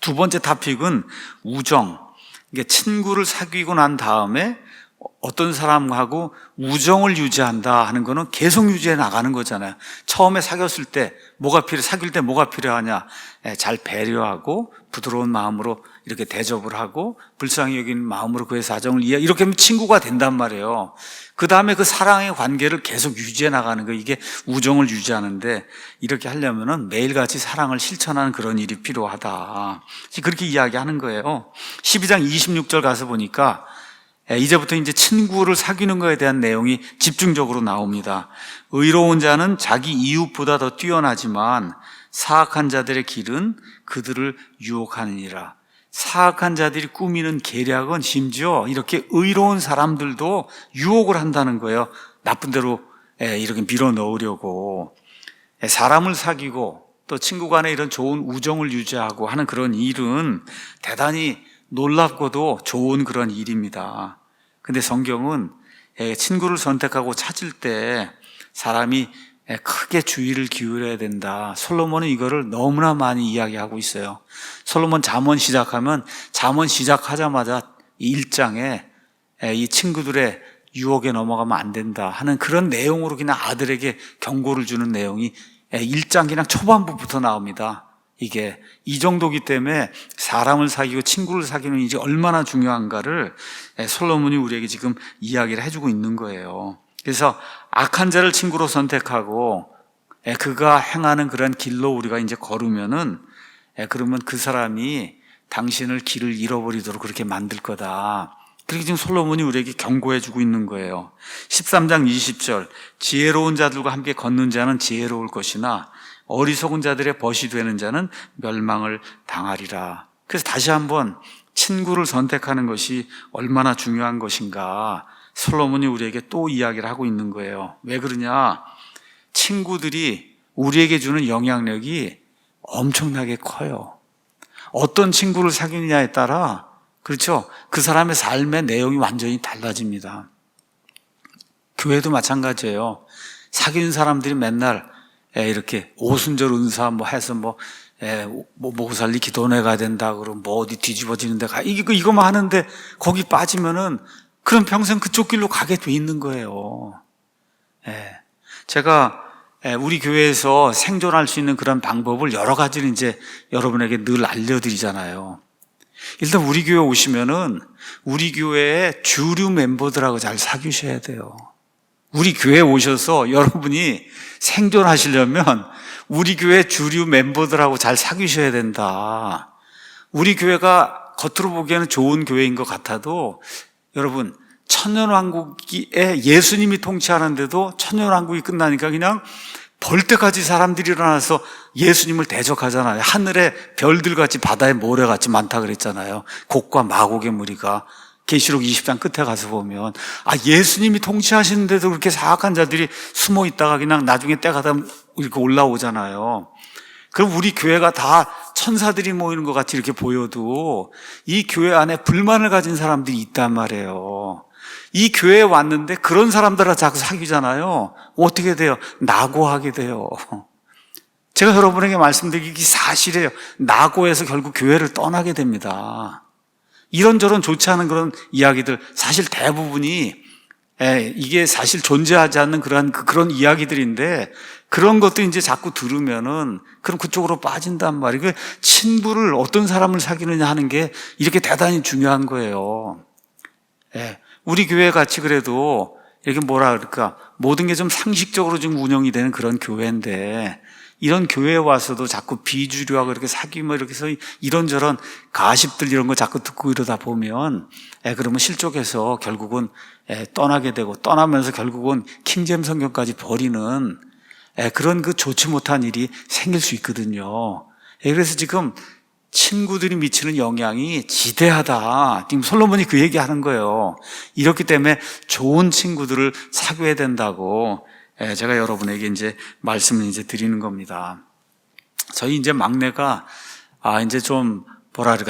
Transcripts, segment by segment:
두 번째 토픽은 우정. 이게 친구를 사귀고 난 다음에 어떤 사람하고 우정을 유지한다 하는 거는 계속 유지해 나가는 거잖아요. 처음에 사귀었을 때 사귈 때 뭐가 필요하냐? 잘 배려하고 부드러운 마음으로 이렇게 대접을 하고 불쌍히 여기는 마음으로 그의 사정을 이해, 이렇게 하면 친구가 된단 말이에요. 그 다음에 그 사랑의 관계를 계속 유지해 나가는 거, 이게 우정을 유지하는데, 이렇게 하려면은 매일같이 사랑을 실천하는 그런 일이 필요하다. 그렇게 이야기하는 거예요. 12장 26절 가서 보니까 이제부터 이제 친구를 사귀는 것에 대한 내용이 집중적으로 나옵니다. 의로운 자는 자기 이웃보다 더 뛰어나지만 사악한 자들의 길은 그들을 유혹하느니라. 사악한 자들이 꾸미는 계략은 심지어 이렇게 의로운 사람들도 유혹을 한다는 거예요. 나쁜 대로 이렇게 밀어 넣으려고. 사람을 사귀고 또 친구 간에 이런 좋은 우정을 유지하고 하는 그런 일은 대단히 놀랍고도 좋은 그런 일입니다. 근데 성경은 친구를 선택하고 찾을 때 사람이 크게 주의를 기울여야 된다. 솔로몬은 이거를 너무나 많이 이야기하고 있어요. 솔로몬 잠언 시작하면 잠언 시작하자마자 1장에 이 친구들의 유혹에 넘어가면 안 된다 하는 그런 내용으로 그냥 아들에게 경고를 주는 내용이 1장 그냥 초반부부터 나옵니다. 이게 이 정도기 때문에 사람을 사귀고 친구를 사귀는 일이 얼마나 중요한가를 솔로몬이 우리에게 지금 이야기를 해주고 있는 거예요. 그래서 악한 자를 친구로 선택하고 그가 행하는 그런 길로 우리가 이제 걸으면은 그러면 그 사람이 당신을 길을 잃어버리도록 그렇게 만들 거다. 그렇게 지금 솔로몬이 우리에게 경고해 주고 있는 거예요. 13장 20절, 지혜로운 자들과 함께 걷는 자는 지혜로울 것이나 어리석은 자들의 벗이 되는 자는 멸망을 당하리라. 그래서 다시 한번 친구를 선택하는 것이 얼마나 중요한 것인가 솔로몬이 우리에게 또 이야기를 하고 있는 거예요. 왜 그러냐? 친구들이 우리에게 주는 영향력이 엄청나게 커요. 어떤 친구를 사귀느냐에 따라, 그렇죠? 그 사람의 삶의 내용이 완전히 달라집니다. 교회도 마찬가지예요. 사귀는 사람들이 맨날 이렇게 오순절 은사 해서 목살리 기도원에 가야 된다 그러고 어디 뒤집어지는 데 가, 이거만 하는데 거기 빠지면은 그럼 평생 그쪽 길로 가게 돼 있는 거예요. 제가 우리 교회에서 생존할 수 있는 그런 방법을 여러 가지를 이제 여러분에게 늘 알려드리잖아요. 일단 우리 교회 오시면은 우리 교회의 주류 멤버들하고 잘 사귀셔야 돼요. 우리 교회에 오셔서 여러분이 생존하시려면 우리 교회 주류 멤버들하고 잘 사귀셔야 된다. 우리 교회가 겉으로 보기에는 좋은 교회인 것 같아도 여러분, 천년왕국에 예수님이 통치하는데도 천년왕국이 끝나니까 그냥 벌떼같이 사람들이 일어나서 예수님을 대적하잖아요. 하늘에 별들같이 바다에 모래같이 많다 그랬잖아요. 곡과 마곡의 무리가. 계시록 20장 끝에 가서 보면 예수님이 통치하시는데도 그렇게 사악한 자들이 숨어 있다가 그냥 나중에 때가 되면 이렇게 올라오잖아요. 그럼 우리 교회가 다 천사들이 모이는 것 같이 이렇게 보여도 이 교회 안에 불만을 가진 사람들이 있단 말이에요. 이 교회에 왔는데 그런 사람들하고 자꾸 사귀잖아요. 어떻게 돼요? 낙오하게 돼요. 제가 여러분에게 말씀드리기 사실이에요. 낙오해서 결국 교회를 떠나게 됩니다. 이런저런 좋지 않은 그런 이야기들, 사실 대부분이 이게 사실 존재하지 않는 그런 이야기들인데 그런 것도 이제 자꾸 들으면은 그럼 그쪽으로 빠진단 말이에요. 친구를 어떤 사람을 사귀느냐 하는 게 이렇게 대단히 중요한 거예요. 우리 교회 같이 그래도 이렇게 모든 게 좀 상식적으로 좀 운영이 되는 그런 교회인데 이런 교회에 와서도 자꾸 비주류하고 이렇게 사귀면 이렇게 해서 이런저런 가십들 이런 거 자꾸 듣고 이러다 보면 그러면 실족해서 결국은 떠나게 되고 떠나면서 결국은 킹잼 성경까지 버리는 그런 좋지 못한 일이 생길 수 있거든요. 그래서 지금 친구들이 미치는 영향이 지대하다. 지금 솔로몬이 그 얘기하는 거예요. 이렇기 때문에 좋은 친구들을 사귀어야 된다고 제가 여러분에게 이제 말씀을 이제 드리는 겁니다. 저희 이제 막내가 이제 좀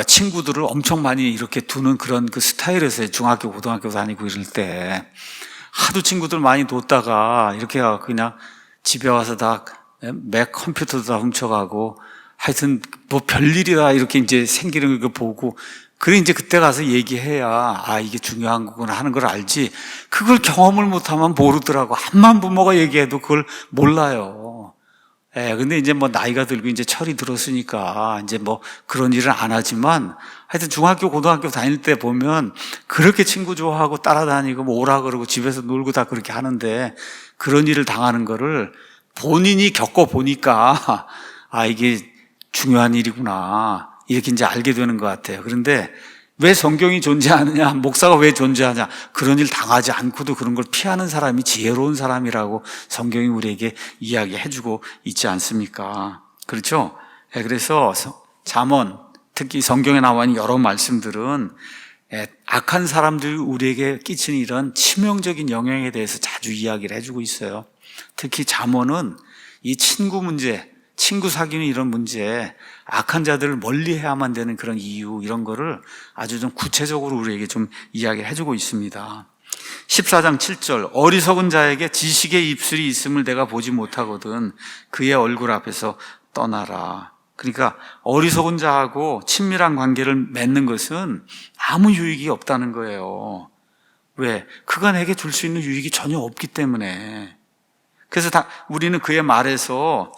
친구들을 엄청 많이 이렇게 두는 그런 그 스타일에서 중학교, 고등학교 다니고 이럴 때 하도 친구들 많이 뒀다가 이렇게 그냥 집에 와서 다 맥 컴퓨터도 다 훔쳐가고 하여튼 뭐 별일이다 이렇게 이제 생기는 거 보고, 그래 이제 그때 가서 얘기해야 이게 중요한 거구나 하는 걸 알지, 그걸 경험을 못하면 모르더라고. 암만 부모가 얘기해도 그걸 몰라요. 근데 이제 뭐 나이가 들고 이제 철이 들었으니까 이제 뭐 그런 일은 안 하지만, 하여튼 중학교, 고등학교 다닐 때 보면 그렇게 친구 좋아하고 따라다니고 뭐 오라 그러고 집에서 놀고 다 그렇게 하는데, 그런 일을 당하는 거를 본인이 겪어보니까 이게 중요한 일이구나 이렇게 이제 알게 되는 것 같아요. 그런데 왜 성경이 존재하느냐, 목사가 왜 존재하냐, 그런 일 당하지 않고도 그런 걸 피하는 사람이 지혜로운 사람이라고 성경이 우리에게 이야기해주고 있지 않습니까? 그렇죠? 그래서 잠언, 특히 성경에 나와 있는 여러 말씀들은 악한 사람들이 우리에게 끼치는 이런 치명적인 영향에 대해서 자주 이야기를 해주고 있어요. 특히 잠언은 이 친구 문제, 친구 사귀는 이런 문제, 악한 자들을 멀리 해야만 되는 그런 이유, 이런 거를 아주 좀 구체적으로 우리에게 좀 이야기를 해주고 있습니다. 14장 7절, 어리석은 자에게 지식의 입술이 있음을 내가 보지 못하거든 그의 얼굴 앞에서 떠나라. 그러니까 어리석은 자하고 친밀한 관계를 맺는 것은 아무 유익이 없다는 거예요. 왜? 그가 내게 줄 수 있는 유익이 전혀 없기 때문에. 그래서 우리는 그의 말에서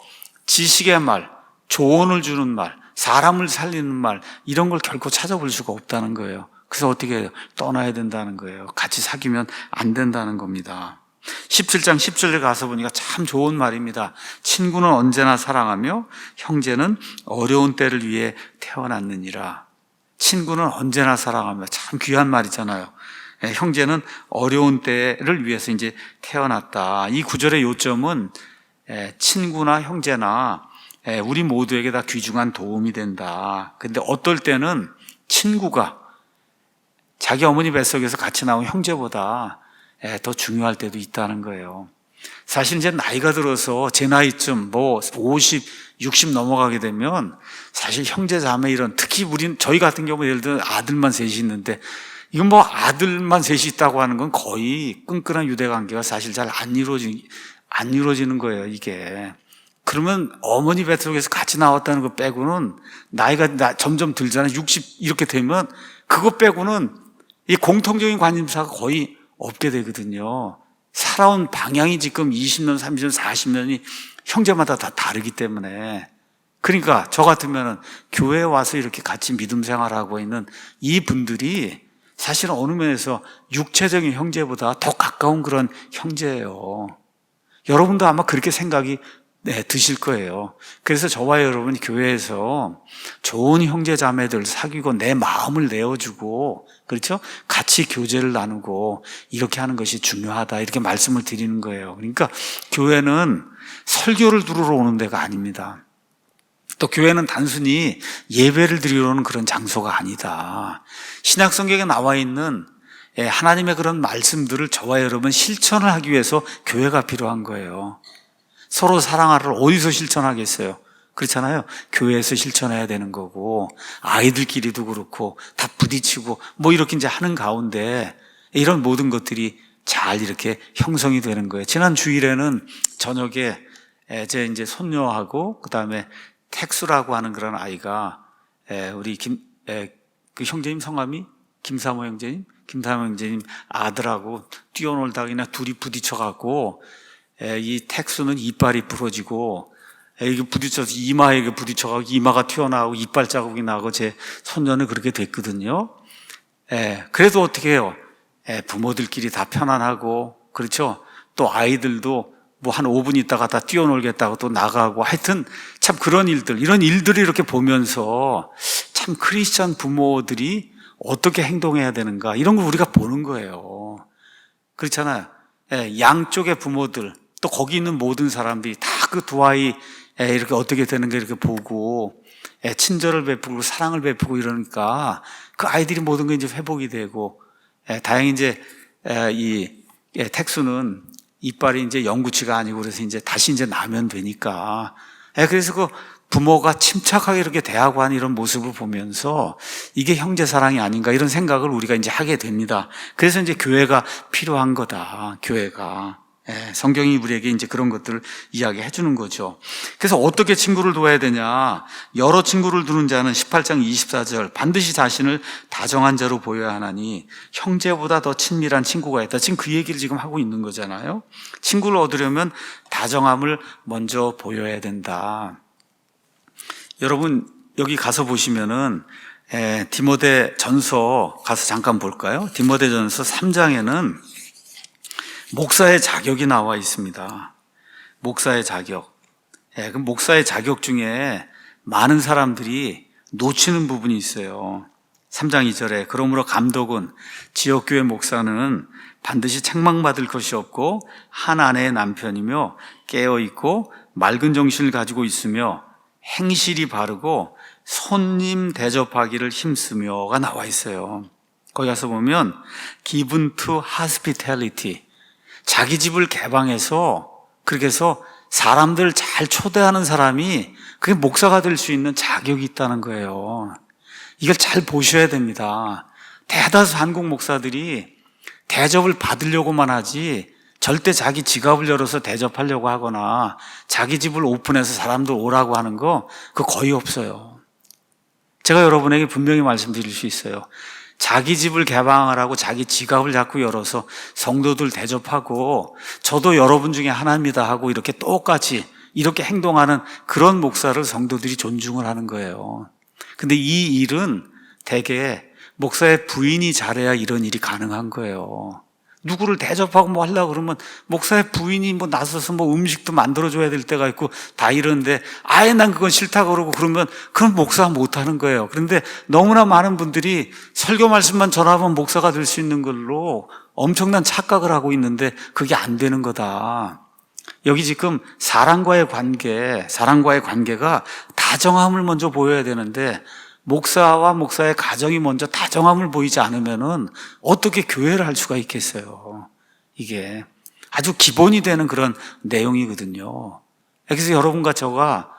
지식의 말, 조언을 주는 말, 사람을 살리는 말, 이런 걸 결코 찾아볼 수가 없다는 거예요. 그래서 어떻게 해요? 떠나야 된다는 거예요. 같이 사귀면 안 된다는 겁니다. 17장 10절에 가서 보니까 참 좋은 말입니다. 친구는 언제나 사랑하며 형제는 어려운 때를 위해 태어났느니라. 친구는 언제나 사랑하며, 참 귀한 말이잖아요. 형제는 어려운 때를 위해서 이제 태어났다. 이 구절의 요점은 친구나 형제나 우리 모두에게 다 귀중한 도움이 된다. 근데 어떨 때는 친구가 자기 어머니 뱃속에서 같이 나온 형제보다 더 중요할 때도 있다는 거예요. 사실 이제 나이가 들어서 제 나이쯤 뭐 50, 60 넘어가게 되면 사실 형제 자매 이런, 특히 저희 같은 경우 예를 들어 아들만 셋이 있는데, 이건 뭐 아들만 셋이 있다고 하는 건 거의 끈끈한 유대관계가 사실 잘 안 이루어지는 거예요, 이게. 그러면 어머니 뱃속에서 같이 나왔다는 거 빼고는 나이가 점점 들잖아요. 60 이렇게 되면 그거 빼고는 이 공통적인 관심사가 거의 없게 되거든요. 살아온 방향이 지금 20년, 30년, 40년이 형제마다 다 다르기 때문에. 그러니까 저 같으면은 교회에 와서 이렇게 같이 믿음 생활하고 있는 이 분들이 사실은 어느 면에서 육체적인 형제보다 더 가까운 그런 형제예요. 여러분도 아마 그렇게 생각이 드실 거예요. 그래서 저와 여러분이 교회에서 좋은 형제 자매들 사귀고 내 마음을 내어주고, 그렇죠? 같이 교제를 나누고 이렇게 하는 것이 중요하다, 이렇게 말씀을 드리는 거예요. 그러니까 교회는 설교를 들으러 오는 데가 아닙니다. 또 교회는 단순히 예배를 드리러 오는 그런 장소가 아니다. 신약 성경에 나와 있는 하나님의 그런 말씀들을 저와 여러분 실천을 하기 위해서 교회가 필요한 거예요. 서로 사랑하를 어디서 실천하겠어요? 그렇잖아요. 교회에서 실천해야 되는 거고, 아이들끼리도 그렇고 다 부딪히고 뭐 이렇게 이제 하는 가운데 이런 모든 것들이 잘 이렇게 형성이 되는 거예요. 지난 주일에는 저녁에 제 이제 손녀하고 그다음에 택수라고 하는 그런 아이가 우리 그 형제님 성함이 김사모 형제님 아들하고 뛰어놀다가 그냥 둘이 부딪혀갖고 이 택수는 이빨이 부러지고 이게 부딪혀서 이마에 부딪혀가고 이마가 튀어나오고 이빨 자국이 나고, 제 손녀는 그렇게 됐거든요. 그래도 어떻게 해요? 부모들끼리 다 편안하고, 그렇죠? 또 아이들도 뭐 한 5분 있다가 다 뛰어놀겠다고 또 나가고, 하여튼 참 그런 일들, 이런 일들을 이렇게 보면서 참 크리스찬 부모들이 어떻게 행동해야 되는가, 이런 걸 우리가 보는 거예요. 그렇잖아요. 양쪽의 부모들, 또 거기 있는 모든 사람들이 다 그 두 아이 이렇게 어떻게 되는가 이렇게 보고 친절을 베푸고 사랑을 베푸고 이러니까 그 아이들이 모든 게 이제 회복이 되고, 다행히 이제 이 택수는 이빨이 이제 영구치가 아니고 그래서 이제 다시 이제 나면 되니까, 그래서 그 부모가 침착하게 이렇게 대하고 하는 이런 모습을 보면서 이게 형제 사랑이 아닌가, 이런 생각을 우리가 이제 하게 됩니다. 그래서 이제 교회가 필요한 거다, 교회가. 성경이 우리에게 이제 그런 것들을 이야기해 주는 거죠. 그래서 어떻게 친구를 도와야 되냐? 여러 친구를 두는 자는 18장 24절 반드시 자신을 다정한 자로 보여야 하나니 형제보다 더 친밀한 친구가 있다. 지금 그 얘기를 지금 하고 있는 거잖아요. 친구를 얻으려면 다정함을 먼저 보여야 된다. 여러분 여기 가서 보시면은 디모데 전서 가서 잠깐 볼까요? 디모데 전서 3장에는 목사의 자격이 나와 있습니다. 목사의 자격. 그 목사의 자격 중에 많은 사람들이 놓치는 부분이 있어요. 3장 2절에 그러므로 감독은 지역교회 목사는 반드시 책망받을 것이 없고 한 아내의 남편이며 깨어있고 맑은 정신을 가지고 있으며 행실이 바르고 손님 대접하기를 힘쓰며가 나와 있어요. 거기 가서 보면 given to hospitality, 자기 집을 개방해서 그렇게 해서 사람들을 잘 초대하는 사람이 그게 목사가 될 수 있는 자격이 있다는 거예요. 이걸 잘 보셔야 됩니다. 대다수 한국 목사들이 대접을 받으려고만 하지 절대 자기 지갑을 열어서 대접하려고 하거나 자기 집을 오픈해서 사람들 오라고 하는 거 그거 거의 없어요. 제가 여러분에게 분명히 말씀드릴 수 있어요. 자기 집을 개방하라고 자기 지갑을 자꾸 열어서 성도들 대접하고 저도 여러분 중에 하나입니다 하고 이렇게 똑같이 이렇게 행동하는 그런 목사를 성도들이 존중을 하는 거예요. 근데 이 일은 대개 목사의 부인이 잘해야 이런 일이 가능한 거예요. 누구를 대접하고 뭐 하려고 그러면 목사의 부인이 뭐 나서서 뭐 음식도 만들어줘야 될 때가 있고 다 이러는데 아예 난 그건 싫다고 그러고 그러면 그건 목사 못 하는 거예요. 그런데 너무나 많은 분들이 설교 말씀만 전하면 목사가 될 수 있는 걸로 엄청난 착각을 하고 있는데 그게 안 되는 거다. 여기 지금 사람과의 관계가 다정함을 먼저 보여야 되는데 목사와 목사의 가정이 먼저 다정함을 보이지 않으면은 어떻게 교회를 할 수가 있겠어요? 이게 아주 기본이 되는 그런 내용이거든요. 그래서 여러분과 저가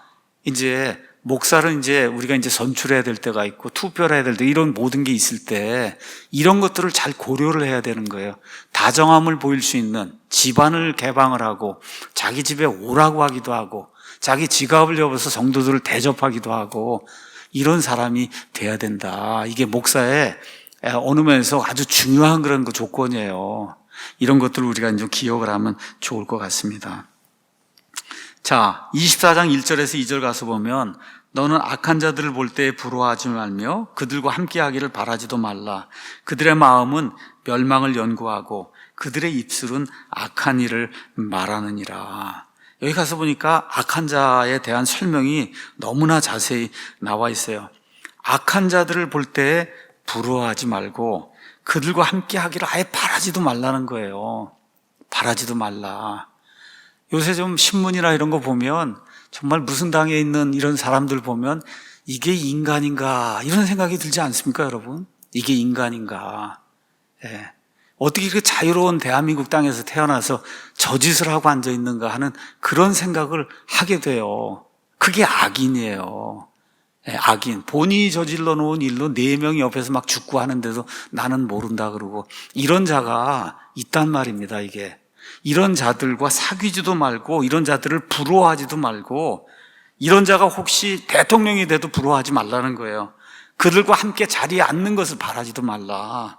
이제 목사를 이제 우리가 이제 선출해야 될 때가 있고 투표를 해야 될 때 이런 모든 게 있을 때 이런 것들을 잘 고려를 해야 되는 거예요. 다정함을 보일 수 있는 집안을 개방을 하고 자기 집에 오라고 하기도 하고 자기 지갑을 열어서 성도들을 대접하기도 하고 이런 사람이 돼야 된다. 이게 목사의 어느 면에서 아주 중요한 그런 그 조건이에요. 이런 것들을 우리가 좀 기억을 하면 좋을 것 같습니다. 자, 24장 1절에서 2절 가서 보면 너는 악한 자들을 볼 때에 부러워하지 말며 그들과 함께하기를 바라지도 말라. 그들의 마음은 멸망을 연구하고 그들의 입술은 악한 일을 말하느니라. 여기 가서 보니까 악한 자에 대한 설명이 너무나 자세히 나와 있어요. 악한 자들을 볼 때 부러워하지 말고 그들과 함께 하기를 아예 바라지도 말라는 거예요. 바라지도 말라. 요새 좀 신문이나 이런 거 보면 정말 무슨 당에 있는 이런 사람들 보면 이게 인간인가 이런 생각이 들지 않습니까, 여러분? 이게 인간인가. 예. 어떻게 이렇게 자유로운 대한민국 땅에서 태어나서 저 짓을 하고 앉아 있는가 하는 그런 생각을 하게 돼요. 그게 악인이에요. 악인. 본인이 저질러 놓은 일로 4명이 옆에서 막 죽고 하는데도 나는 모른다 그러고 이런 자가 있단 말입니다, 이게. 이런 자들과 사귀지도 말고 이런 자들을 부러워하지도 말고 이런 자가 혹시 대통령이 돼도 부러워하지 말라는 거예요. 그들과 함께 자리에 앉는 것을 바라지도 말라.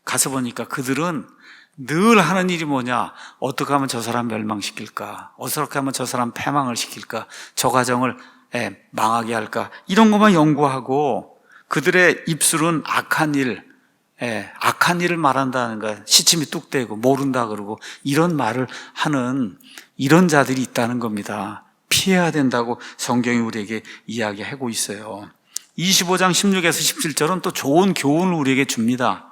가서 보니까 그들은 늘 하는 일이 뭐냐? 어떻게 하면 저 사람 멸망시킬까? 어떻게 하면 저 사람 패망을 시킬까? 저 가정을 망하게 할까? 이런 것만 연구하고 그들의 입술은 악한 일을 말한다는 거야. 시침이 뚝대고 모른다 그러고 이런 말을 하는 이런 자들이 있다는 겁니다. 피해야 된다고 성경이 우리에게 이야기하고 있어요. 25장 16에서 17절은 또 좋은 교훈을 우리에게 줍니다.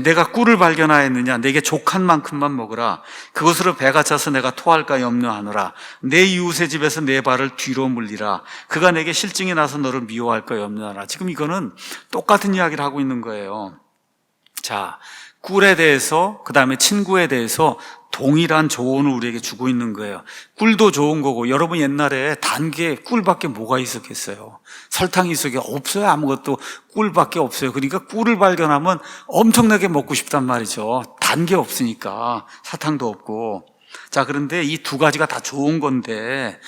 내가 꿀을 발견하였느냐? 내게 족한 만큼만 먹으라. 그것으로 배가 차서 내가 토할까 염려하노라. 내 이웃의 집에서 내 발을 뒤로 물리라. 그가 내게 실증이 나서 너를 미워할까 염려하라. 지금 이거는 똑같은 이야기를 하고 있는 거예요. 자, 꿀에 대해서 그 다음에 친구에 대해서 동일한 조언을 우리에게 주고 있는 거예요. 꿀도 좋은 거고 여러분 옛날에 단 게 꿀밖에 뭐가 있었겠어요? 설탕이 있었게 없어요. 아무것도 꿀밖에 없어요. 그러니까 꿀을 발견하면 엄청나게 먹고 싶단 말이죠. 단 게 없으니까 사탕도 없고. 자, 그런데 이 두 가지가 다 좋은 건데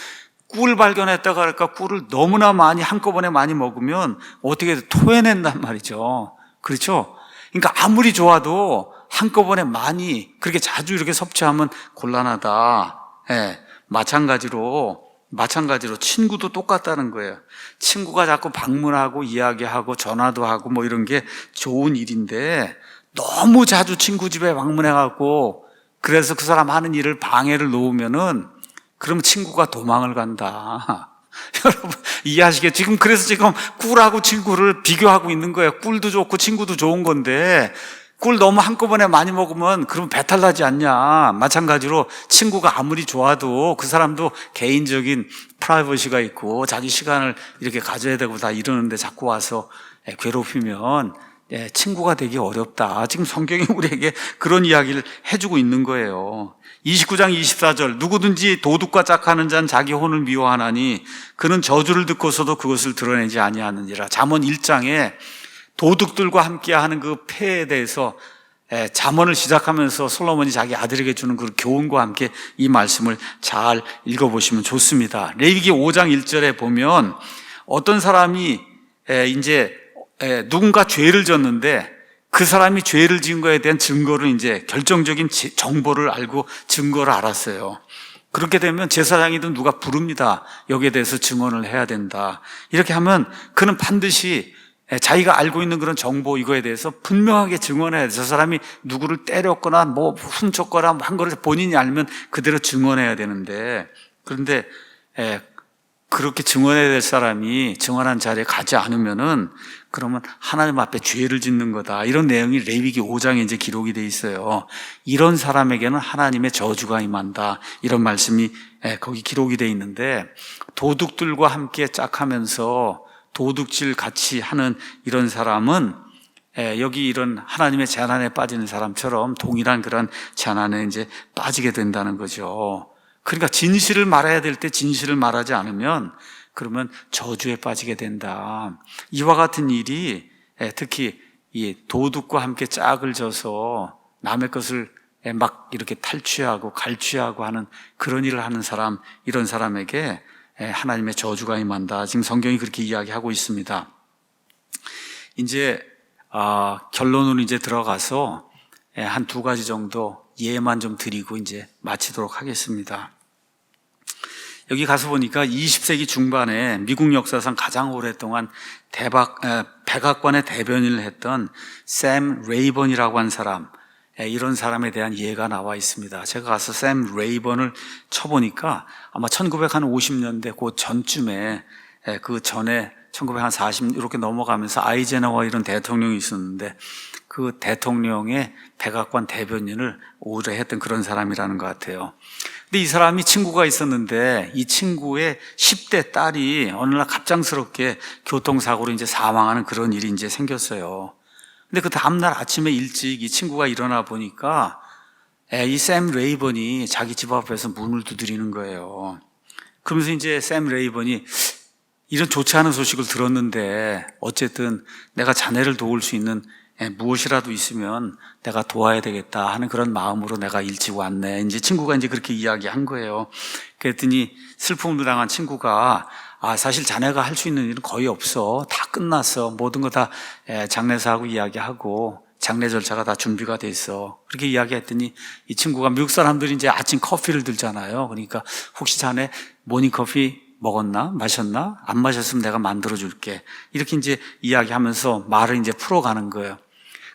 꿀 발견했다가 할까 꿀을 너무나 많이 한꺼번에 많이 먹으면 어떻게 토해낸단 말이죠. 그렇죠? 그러니까 아무리 좋아도 한꺼번에 많이 그렇게 자주 이렇게 섭취하면 곤란하다. 예, 마찬가지로 친구도 똑같다는 거예요. 친구가 자꾸 방문하고 이야기하고 전화도 하고 뭐 이런 게 좋은 일인데 너무 자주 친구 집에 방문해갖고 그래서 그 사람 하는 일을 방해를 놓으면은 그럼 친구가 도망을 간다. 여러분 이해하시겠죠? 지금 꿀하고 친구를 비교하고 있는 거예요. 꿀도 좋고 친구도 좋은 건데 꿀 너무 한꺼번에 많이 먹으면 그럼 배탈 나지 않냐. 마찬가지로 친구가 아무리 좋아도 그 사람도 개인적인 프라이버시가 있고 자기 시간을 이렇게 가져야 되고 다 이러는데 자꾸 와서 괴롭히면 친구가 되기 어렵다. 지금 성경이 우리에게 그런 이야기를 해주고 있는 거예요. 29장 24절 누구든지 도둑과 짝하는 자는 자기 혼을 미워하나니 그는 저주를 듣고서도 그것을 드러내지 아니하느니라. 잠언 1장에 도둑들과 함께하는 그 폐에 대해서 잠언을 시작하면서 솔로몬이 자기 아들에게 주는 그 교훈과 함께 이 말씀을 잘 읽어보시면 좋습니다. 레위기 5장 1절에 보면 어떤 사람이 이제 누군가 죄를 졌는데 그 사람이 죄를 지은 거에 대한 증거를 이제 결정적인 정보를 알고 증거를 알았어요. 그렇게 되면 제사장이든 누가 부릅니다. 여기에 대해서 증언을 해야 된다. 이렇게 하면 그는 반드시 자기가 알고 있는 그런 정보 이거에 대해서 분명하게 증언해야 돼. 저 사람이 누구를 때렸거나 뭐 훔쳤거나 한 거를 본인이 알면 그대로 증언해야 되는데 그런데 그렇게 증언해야 될 사람이 증언한 자리에 가지 않으면은 그러면 하나님 앞에 죄를 짓는 거다. 이런 내용이 레위기 5장에 이제 기록이 돼 있어요. 이런 사람에게는 하나님의 저주가 임한다. 이런 말씀이 거기 기록이 돼 있는데 도둑들과 함께 짝하면서 도둑질 같이 하는 이런 사람은 여기 이런 하나님의 재난에 빠지는 사람처럼 동일한 그런 재난에 이제 빠지게 된다는 거죠. 그러니까 진실을 말해야 될 때 진실을 말하지 않으면 그러면 저주에 빠지게 된다. 이와 같은 일이 특히 이 도둑과 함께 짝을 져서 남의 것을 막 이렇게 탈취하고 갈취하고 하는 그런 일을 하는 사람, 이런 사람에게 하나님의 저주가 임한다. 지금 성경이 그렇게 이야기하고 있습니다. 이제 결론으로 이제 들어가서 한 두 가지 정도 예만 좀 드리고 이제 마치도록 하겠습니다. 여기 가서 보니까 20세기 중반에 미국 역사상 가장 오랫동안 백악관의 대변인을 했던 샘 레이번이라고 한 사람, 이런 사람에 대한 예가 나와 있습니다. 제가 가서 샘 레이번을 쳐보니까 아마 1950년대 그 전쯤에 그 전에 1940 이렇게 넘어가면서 아이젠하워 이런 대통령이 있었는데 그 대통령의 백악관 대변인을 오래 했던 그런 사람이라는 것 같아요. 근데 이 사람이 친구가 있었는데 이 친구의 10대 딸이 어느 날 갑작스럽게 교통사고로 이제 사망하는 그런 일이 이제 생겼어요. 근데 그 다음날 아침에 일찍 이 친구가 일어나 보니까 이 샘 레이번이 자기 집 앞에서 문을 두드리는 거예요. 그러면서 이제 샘 레이번이 이런 좋지 않은 소식을 들었는데 어쨌든 내가 자네를 도울 수 있는 무엇이라도 있으면 내가 도와야 되겠다 하는 그런 마음으로 내가 일찍 왔네. 이제 친구가 이제 그렇게 이야기한 거예요. 그랬더니 슬픔을 당한 친구가 사실 자네가 할 수 있는 일은 거의 없어. 다 끝났어. 모든 거 다 장례사하고 이야기하고 장례 절차가 다 준비가 돼 있어. 그렇게 이야기했더니 이 친구가 미국 사람들이 이제 아침 커피를 들잖아요. 그러니까 혹시 자네 모닝커피 먹었나? 마셨나? 안 마셨으면 내가 만들어 줄게. 이렇게 이제 이야기하면서 말을 이제 풀어가는 거예요.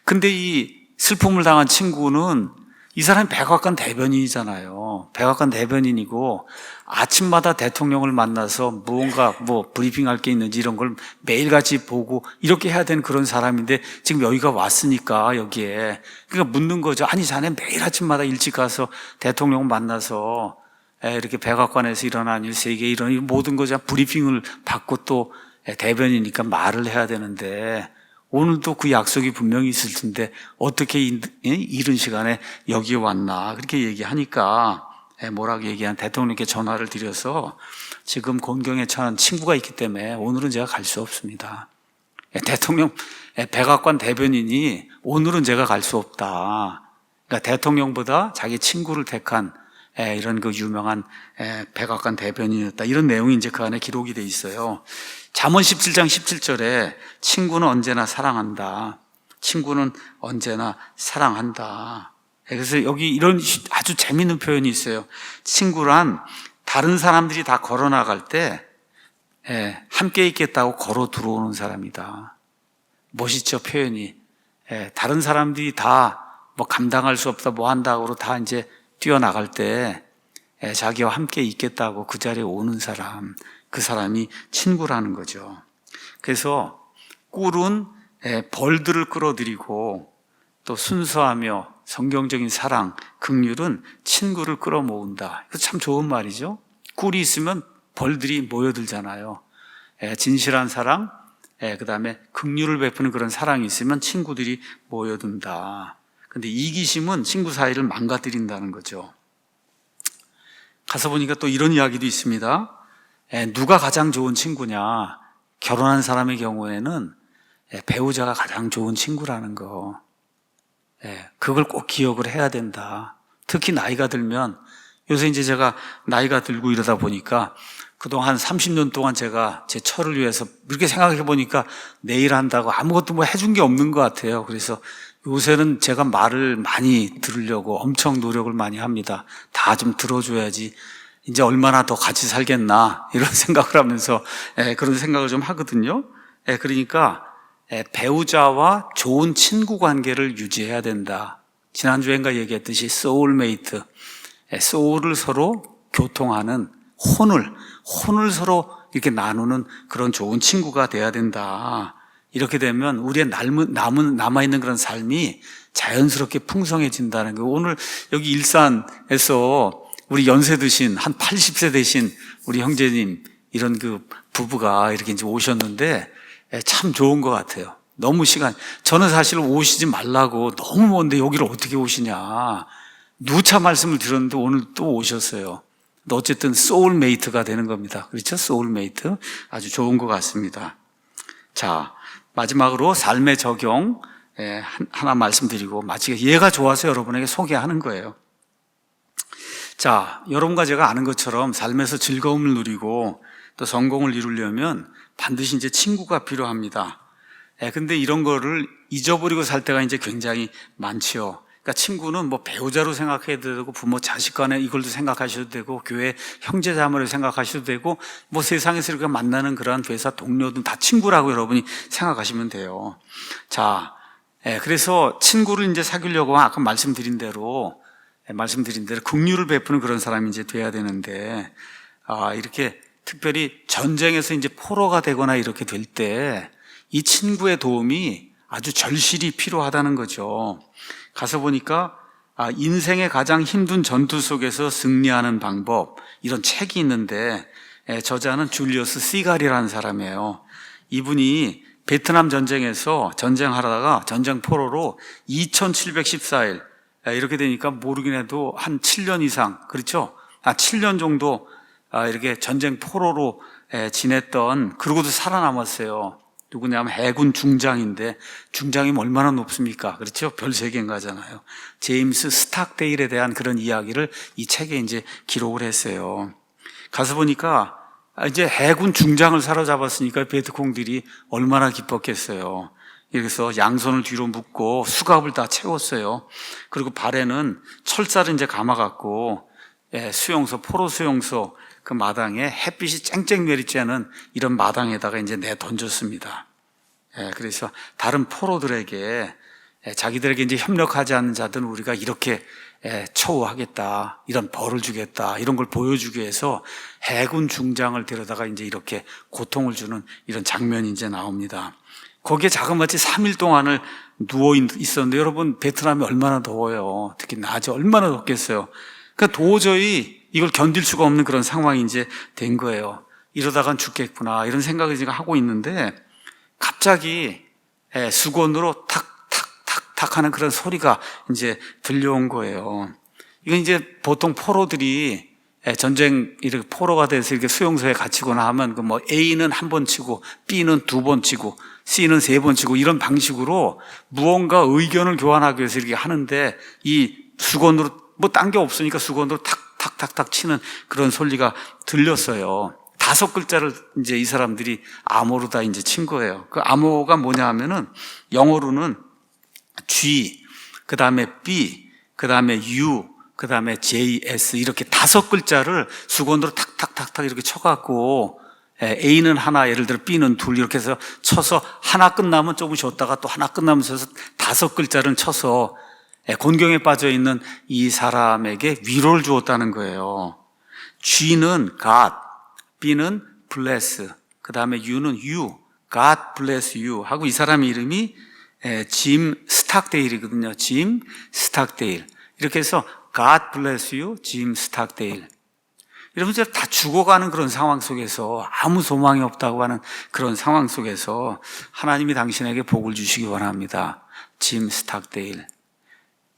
근데 이 슬픔을 당한 친구는 이 사람이 백악관 대변인이잖아요. 백악관 대변인이고 아침마다 대통령을 만나서 무언가 브리핑할 게 있는지 이런 걸 매일같이 보고 이렇게 해야 되는 그런 사람인데 지금 여기가 왔으니까 여기에 그러니까 묻는 거죠. 아니 자네 매일 아침마다 일찍 가서 대통령 만나서 이렇게 백악관에서 일어난 일, 세계에 일어난 일 모든 거 브리핑을 받고 또 대변이니까 말을 해야 되는데 오늘도 그 약속이 분명히 있을 텐데 어떻게 이른 시간에 여기에 왔나 그렇게 얘기하니까 뭐라고 얘기한 대통령께 전화를 드려서 지금 곤경에 처한 친구가 있기 때문에 오늘은 제가 갈 수 없습니다. 대통령 백악관 대변인이 오늘은 제가 갈 수 없다. 그러니까 대통령보다 자기 친구를 택한 이런 그 유명한 백악관 대변인이었다. 이런 내용이 이제 그 안에 기록이 돼 있어요. 잠언 17장 17절에 친구는 언제나 사랑한다. 친구는 언제나 사랑한다. 그래서 여기 이런 아주 재미있는 표현이 있어요. 친구란 다른 사람들이 다 걸어 나갈 때 함께 있겠다고 걸어 들어오는 사람이다. 멋있죠, 표현이. 다른 사람들이 다 뭐 감당할 수 없다, 뭐 한다고 다 이제 뛰어나갈 때 자기와 함께 있겠다고 그 자리에 오는 사람, 그 사람이 친구라는 거죠. 그래서 꿀은 벌들을 끌어들이고 또 순수하며 성경적인 사랑, 긍휼은 친구를 끌어모은다. 이거 참 좋은 말이죠. 꿀이 있으면 벌들이 모여들잖아요. 진실한 사랑, 그 다음에 긍휼을 베푸는 그런 사랑이 있으면 친구들이 모여든다. 근데 이기심은 친구 사이를 망가뜨린다는 거죠. 가서 보니까 또 이런 이야기도 있습니다. 누가 가장 좋은 친구냐? 결혼한 사람의 경우에는 배우자가 가장 좋은 친구라는 거. 그걸 꼭 기억을 해야 된다. 특히 나이가 들면, 요새 이제 제가 나이가 들고 이러다 보니까 그동안 한 30년 동안 제가 제 처를 위해서 이렇게 생각해 보니까 내일 한다고 아무것도 뭐 해준 게 없는 것 같아요. 그래서 요새는 제가 말을 많이 들으려고 엄청 노력을 많이 합니다. 다 좀 들어줘야지 이제 얼마나 더 같이 살겠나 이런 생각을 하면서 그런 생각을 좀 하거든요. 그러니까 배우자와 좋은 친구 관계를 유지해야 된다. 지난주엔가 얘기했듯이 소울메이트, 소울을 서로 교통하는 혼을 서로 이렇게 나누는 그런 좋은 친구가 돼야 된다. 이렇게 되면 우리의 남아있는 그런 삶이 자연스럽게 풍성해진다는 거예요. 오늘 여기 일산에서 우리 연세 드신 한 80세 되신 우리 형제님 이런 그 부부가 이렇게 이제 오셨는데 참 좋은 것 같아요. 너무 저는 사실 오시지 말라고 너무 먼데 여기를 어떻게 오시냐. 누차 말씀을 드렸는데 오늘 또 오셨어요. 어쨌든 소울메이트가 되는 겁니다. 그렇죠? 소울메이트. 아주 좋은 것 같습니다. 자, 마지막으로 삶의 적용 하나 말씀드리고 마치 얘가 좋아서 여러분에게 소개하는 거예요. 자, 여러분과 제가 아는 것처럼 삶에서 즐거움을 누리고 또 성공을 이루려면 반드시 이제 친구가 필요합니다. 근데 이런 거를 잊어버리고 살 때가 이제 굉장히 많지요. 그러니까 친구는 뭐 배우자로 생각해도 되고 부모 자식 간에 이걸도 생각하셔도 되고 교회 형제 자매로 생각하셔도 되고 뭐 세상에서 이렇게 만나는 그러한 회사 동료든 다 친구라고 여러분이 생각하시면 돼요. 자, 그래서 친구를 이제 사귀려고 아까 말씀드린 대로 긍휼을 베푸는 그런 사람이 이제 돼야 되는데 이렇게 특별히 전쟁에서 이제 포로가 되거나 이렇게 될 때 이 친구의 도움이 아주 절실히 필요하다는 거죠. 가서 보니까 인생의 가장 힘든 전투 속에서 승리하는 방법 이런 책이 있는데 저자는 줄리어스 시갈이라는 사람이에요. 이분이 베트남 전쟁에서 전쟁하다가 전쟁 포로로 2714일 이렇게 되니까 모르긴 해도 한 7년 이상 그렇죠? 7년 정도 이렇게 전쟁 포로로 지냈던 그러고도 살아남았어요. 누구냐면 해군 중장인데 중장이면 얼마나 높습니까? 그렇죠? 별 3개인 가잖아요. 제임스 스탁데일에 대한 그런 이야기를 이 책에 이제 기록을 했어요. 가서 보니까 이제 해군 중장을 사로잡았으니까 베트콩들이 얼마나 기뻤겠어요. 그래서 양손을 뒤로 묶고 수갑을 다 채웠어요. 그리고 발에는 철사를 이제 감아갖고 수용소, 포로 수용소 그 마당에 햇빛이 쨍쨍 내리지 않은 이런 마당에다가 이제 내 던졌습니다. 그래서 다른 포로들에게 자기들에게 이제 협력하지 않는 자들은 우리가 이렇게 처우하겠다, 이런 벌을 주겠다, 이런 걸 보여주기 위해서 해군 중장을 데려다가 이제 이렇게 고통을 주는 이런 장면이 이제 나옵니다. 거기에 자그마치 3일 동안을 누워 있었는데 여러분 베트남이 얼마나 더워요. 특히 낮에 얼마나 덥겠어요. 그러니까 도저히 이걸 견딜 수가 없는 그런 상황이 이제 된 거예요. 이러다간 죽겠구나 이런 생각을 지금 하고 있는데 갑자기 수건으로 탁탁탁탁 하는 그런 소리가 이제 들려온 거예요. 이건 이제 보통 포로들이 전쟁 이렇게 포로가 돼서 이렇게 수용소에 갇히거나 하면 그 뭐 A는 1번 치고 B는 2번 치고 C는 3번 치고 이런 방식으로 무언가 의견을 교환하기 위해서 이렇게 하는데 이 수건으로 뭐 딴 게 없으니까 수건으로 탁 탁탁탁탁 치는 그런 소리가 들렸어요. 5글자를 이제 이 사람들이 암호로 다 이제 친 거예요. 그 암호가 뭐냐 하면은 영어로는 G, 그 다음에 B, 그 다음에 U, 그 다음에 JS 이렇게 5글자를 수건으로 탁탁탁탁 이렇게 쳐갖고 A는 하나, 예를 들어 B는 둘 이렇게 해서 쳐서 하나 끝나면 조금 쉬었다가 또 하나 끝나면 쳐서 5글자를 쳐서 곤경에 빠져 있는 이 사람에게 위로를 주었다는 거예요. G는 God, B는 bless, 그 다음에 U는 you, God bless you 하고 이 사람 이름이 짐 스탁데일이거든요. 짐 스탁데일. 이렇게 해서 God bless you, 짐 스탁데일. 이러면서 다 죽어가는 그런 상황 속에서 아무 소망이 없다고 하는 그런 상황 속에서 하나님이 당신에게 복을 주시기 원합니다. 짐 스탁데일.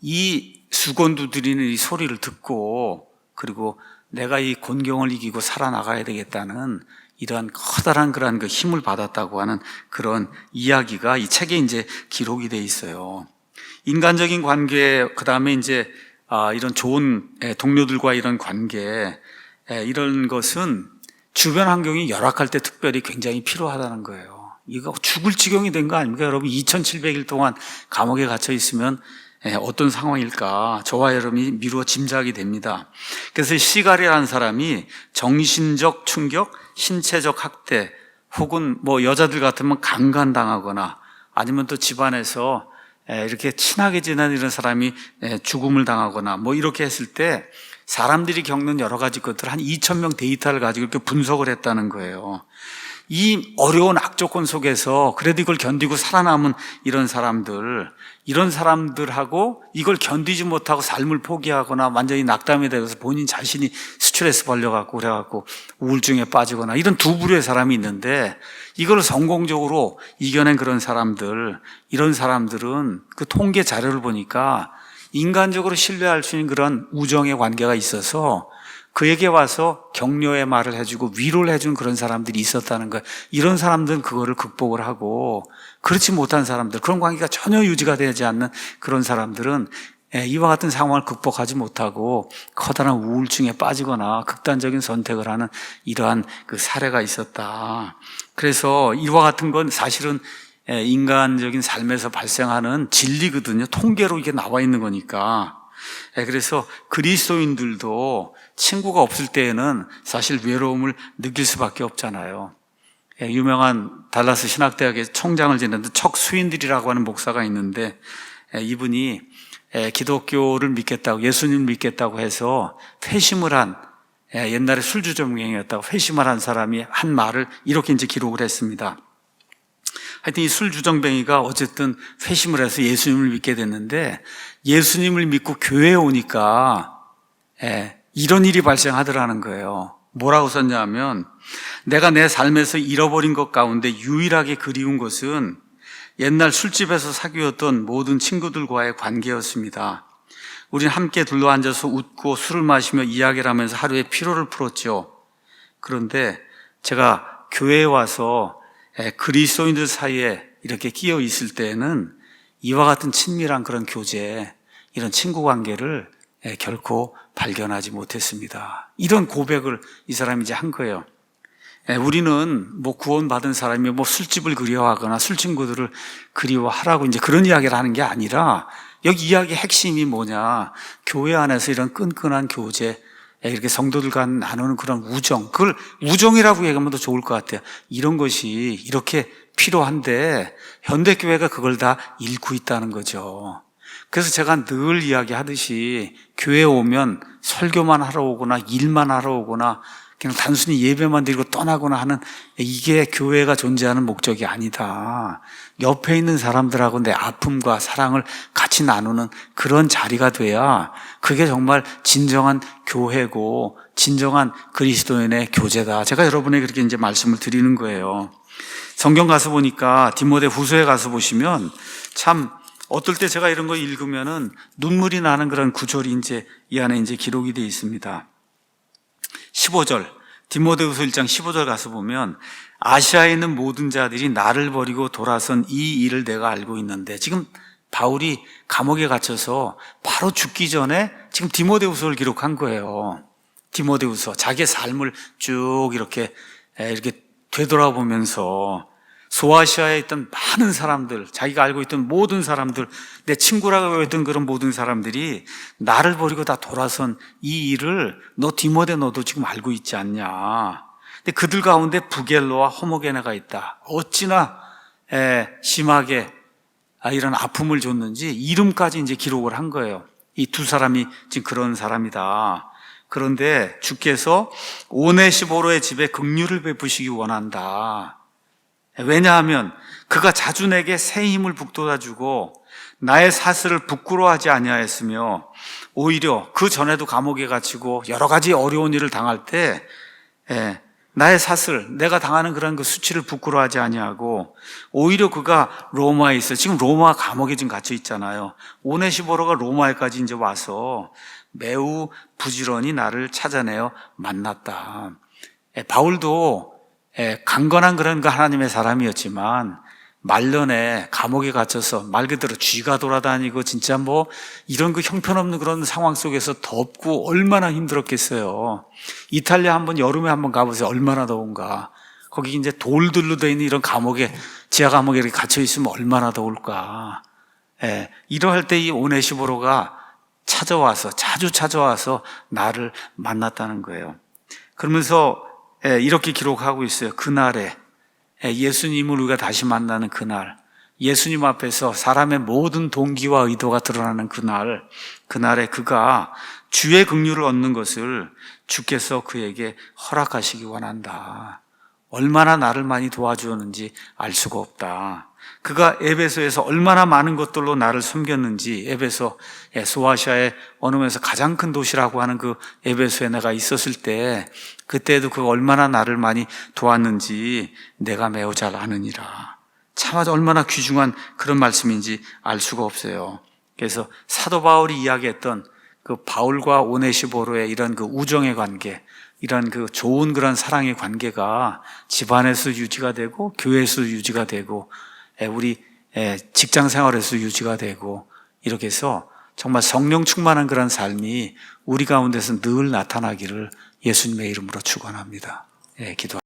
이 수건도 드리는 이 소리를 듣고 그리고 내가 이 곤경을 이기고 살아나가야 되겠다는 이러한 커다란 그런 그 힘을 받았다고 하는 그런 이야기가 이 책에 이제 기록이 돼 있어요. 인간적인 관계, 그 다음에 이제 이런 좋은 동료들과 이런 관계, 이런 것은 주변 환경이 열악할 때 특별히 굉장히 필요하다는 거예요. 이거 죽을 지경이 된 거 아닙니까? 여러분 2700일 동안 감옥에 갇혀 있으면 어떤 상황일까? 저와 여러분이 미루어 짐작이 됩니다. 그래서 시갈이라는 사람이 정신적 충격, 신체적 학대, 혹은 뭐 여자들 같으면 강간당하거나 아니면 또 집안에서 이렇게 친하게 지내는 이런 사람이 죽음을 당하거나 뭐 이렇게 했을 때 사람들이 겪는 여러 가지 것들 한 2,000명 데이터를 가지고 이렇게 분석을 했다는 거예요. 이 어려운 악조건 속에서 그래도 이걸 견디고 살아남은 이런 사람들하고 이걸 견디지 못하고 삶을 포기하거나 완전히 낙담이 되어서 본인 자신이 스트레스 벌려갖고 그래갖고 우울증에 빠지거나 이런 두 부류의 사람이 있는데 이걸 성공적으로 이겨낸 그런 사람들, 이런 사람들은 그 통계 자료를 보니까 인간적으로 신뢰할 수 있는 그런 우정의 관계가 있어서 그에게 와서 격려의 말을 해주고 위로를 해준 그런 사람들이 있었다는 거예요. 이런 사람들은 그거를 극복을 하고 그렇지 못한 사람들, 그런 관계가 전혀 유지가 되지 않는 그런 사람들은 이와 같은 상황을 극복하지 못하고 커다란 우울증에 빠지거나 극단적인 선택을 하는 이러한 그 사례가 있었다. 그래서 이와 같은 건 사실은 인간적인 삶에서 발생하는 진리거든요. 통계로 이게 나와 있는 거니까. 그래서 그리스도인들도 친구가 없을 때에는 사실 외로움을 느낄 수밖에 없잖아요. 유명한 달라스 신학대학의 총장을 지낸 척 스윈들이라고 하는 목사가 있는데 이분이 기독교를 믿겠다고, 예수님을 믿겠다고 해서 회심을 한, 옛날에 술주정뱅이였다고 회심을 한 사람이 한 말을 이렇게 이제 기록을 했습니다. 하여튼 이 술주정뱅이가 어쨌든 회심을 해서 예수님을 믿게 됐는데 예수님을 믿고 교회에 오니까 이런 일이 발생하더라는 거예요. 뭐라고 썼냐면 내가 내 삶에서 잃어버린 것 가운데 유일하게 그리운 것은 옛날 술집에서 사귀었던 모든 친구들과의 관계였습니다. 우리는 함께 둘러앉아서 웃고 술을 마시며 이야기를 하면서 하루의 피로를 풀었죠. 그런데 제가 교회에 와서 그리스도인들 사이에 이렇게 끼어 있을 때에는 이와 같은 친밀한 그런 교제, 이런 친구 관계를 결코 발견하지 못했습니다. 이런 고백을 이 사람이 이제 한 거예요. 우리는 뭐 구원받은 사람이 뭐 술집을 그리워하거나 술 친구들을 그리워하라고 이제 그런 이야기를 하는 게 아니라 여기 이야기의 핵심이 뭐냐. 교회 안에서 이런 끈끈한 교제, 이렇게 성도들과 나누는 그런 우정, 그걸 우정이라고 얘기하면 더 좋을 것 같아요. 이런 것이 이렇게 필요한데 현대교회가 그걸 다 잃고 있다는 거죠. 그래서 제가 늘 이야기하듯이 교회에 오면 설교만 하러 오거나 일만 하러 오거나 그냥 단순히 예배만 드리고 떠나거나 하는 이게 교회가 존재하는 목적이 아니다. 옆에 있는 사람들하고 내 아픔과 사랑을 같이 나누는 그런 자리가 돼야 그게 정말 진정한 교회고 진정한 그리스도인의 교제다. 제가 여러분에게 그렇게 이제 말씀을 드리는 거예요. 성경 가서 보니까 디모데 후서에 가서 보시면 참 어떨 때 제가 이런 거 읽으면은 눈물이 나는 그런 구절이 이제 이 안에 이제 기록이 되어 있습니다. 15절, 디모데후서 1장 15절 가서 보면 아시아에 있는 모든 자들이 나를 버리고 돌아선 이 일을 내가 알고 있는데, 지금 바울이 감옥에 갇혀서 바로 죽기 전에 지금 디모데후서를 기록한 거예요. 디모데후서 자기의 삶을 쭉 이렇게 되돌아보면서 소아시아에 있던 많은 사람들, 자기가 알고 있던 모든 사람들, 내 친구라고 했던 그런 모든 사람들이 나를 버리고 다 돌아선 이 일을 너 디모데 너도 지금 알고 있지 않냐. 근데 그들 가운데 부겔로와 호모게네가 있다. 어찌나 심하게 이런 아픔을 줬는지 이름까지 이제 기록을 한 거예요. 이 두 사람이 지금 그런 사람이다. 그런데 주께서 오네시보로의 집에 긍휼을 베푸시기 원한다. 왜냐하면 그가 자주 내게 새 힘을 북돋아주고 나의 사슬을 부끄러워하지 아니하였으며 오히려 그 전에도 감옥에 갇히고 여러 가지 어려운 일을 당할 때 나의 사슬, 내가 당하는 그런 그 수치를 부끄러워하지 아니하고 오히려 그가 로마에 있어. 지금 로마 감옥에 지금 갇혀 있잖아요. 오네시보로가 로마에까지 이제 와서 매우 부지런히 나를 찾아내어 만났다. 바울도 강건한 그런 그 하나님의 사람이었지만 말년에 감옥에 갇혀서 말 그대로 쥐가 돌아다니고 진짜 뭐 이런 그 형편없는 그런 상황 속에서 덥고 얼마나 힘들었겠어요. 이탈리아 한번 여름에 한번 가보세요. 얼마나 더운가. 거기 이제 돌들로 되어 있는 이런 감옥에, 지하 감옥에 이렇게 갇혀 있으면 얼마나 더울까. 이러할 때 이 오네시보로가 자주 찾아와서 나를 만났다는 거예요. 그러면서 이렇게 기록하고 있어요. 그날에 예수님을 우리가 다시 만나는 그날, 예수님 앞에서 사람의 모든 동기와 의도가 드러나는 그날에 그가 주의 긍휼을 얻는 것을 주께서 그에게 허락하시기 원한다. 얼마나 나를 많이 도와주었는지 알 수가 없다. 그가 에베소에서 얼마나 많은 것들로 나를 섬겼는지, 에베소, 소아시아의 어느 면에서 가장 큰 도시라고 하는 그 에베소에 내가 있었을 때 그때도 그가 얼마나 나를 많이 도왔는지 내가 매우 잘 아느니라. 참 얼마나 귀중한 그런 말씀인지 알 수가 없어요. 그래서 사도 바울이 이야기했던 그 바울과 오네시보로의 이런 그 우정의 관계, 이런 그 좋은 그런 사랑의 관계가 집안에서 유지가 되고 교회에서 유지가 되고 우리 직장 생활에서 유지가 되고 이렇게 해서 정말 성령 충만한 그런 삶이 우리 가운데서 늘 나타나기를 예수님의 이름으로 축원합니다. 기도합니다.